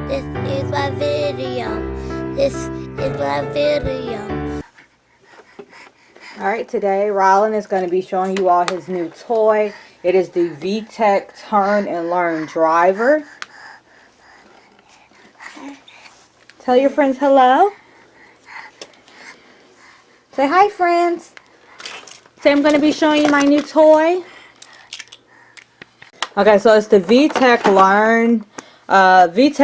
This is my video. This is my video. Alright, today Rylan is going to be showing you all his new toy. It is the VTech Turn and Learn Driver. Tell your friends hello. Say hi, friends. Say I'm going to be showing you my new toy. Okay, so it's the VTech Learn. This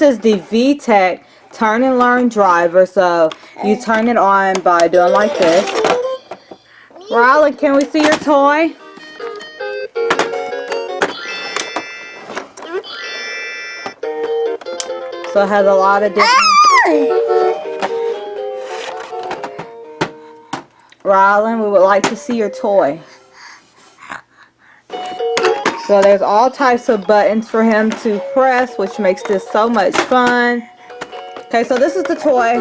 is the VTech Turn and Learn Driver. So you turn it on by doing like this. Rylan, can we see your toy? So it has a lot of different... Rylan, we would like to see your toy. So there's all types of buttons for him to press, which makes this so much fun. Okay, so this is the toy.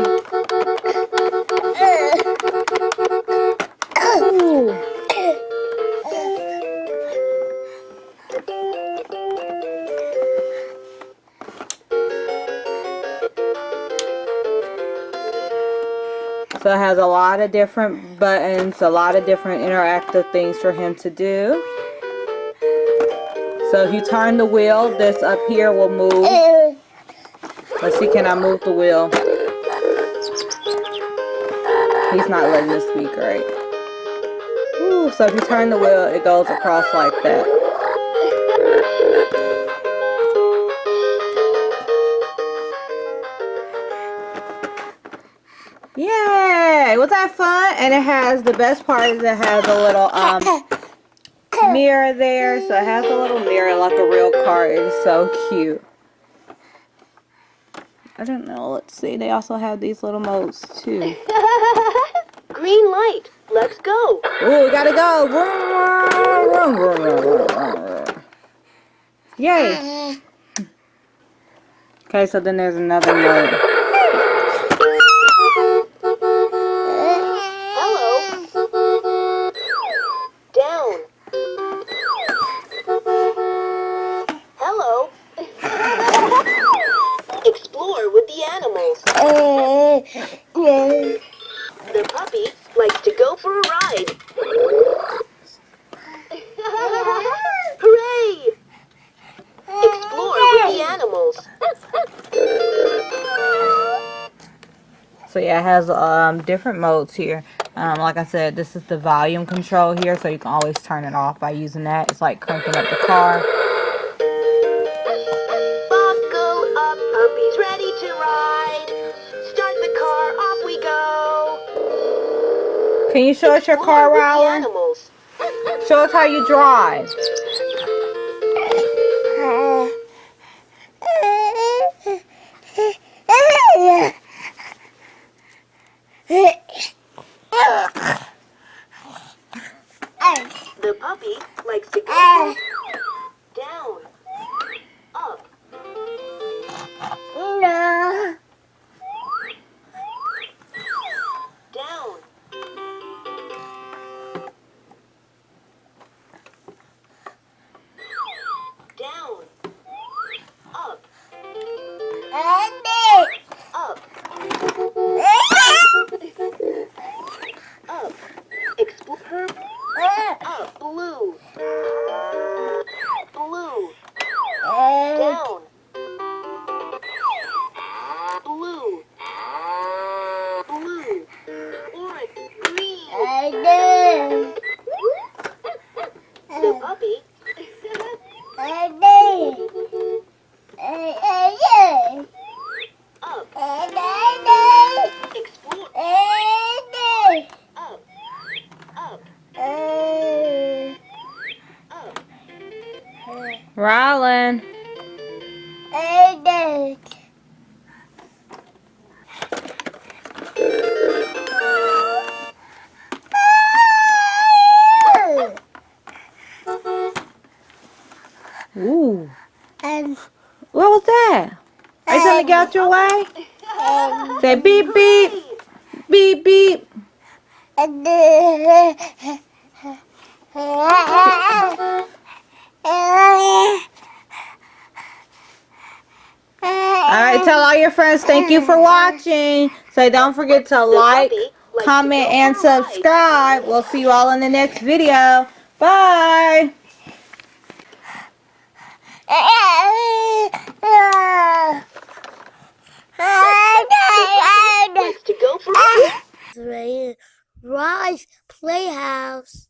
Ooh. So it has a lot of different buttons, a lot of different interactive things for him to do. So if you turn the wheel, this up here will move. Let's see, can I move the wheel? He's not letting me speak, right? Ooh, so if you turn the wheel, it goes across like that. Yay! Was that fun? And it has, the best part is it has a little mirror there. So it has a little mirror like a real car. It is so cute. I don't know. Let's see. They also have these little modes too. Green light. Let's go. Ooh, we gotta go. Yay. Okay, so then there's another mode. Hello. Down. Hello. Explore with the animals. The puppy likes to go for a ride. Hooray! Explore with the animals. So yeah, it has different modes here. Like I said, this is the volume control here, so you can always turn it off by using that. It's like cranking up the car. Buckle up, puppies ready to ride. Start the car, off we go. Can you show us your car, Rylan? Animals. Show us how you drive. The puppy likes to go down, up. Down. Down. Up. Up. Up. Explore. Up. Blue. Blue. Down. Blue. Blue. Orange. Green. The puppy. Up. Explore. Up. Up. Up. Rylan. Ooh. What was that? Are you trying to get out your way? Say beep beep. Beep beep. Alright, tell all your friends thank you for watching. So don't forget to like, comment, and subscribe. We'll see you all in the next video. Bye. Place to go for Rise Playhouse.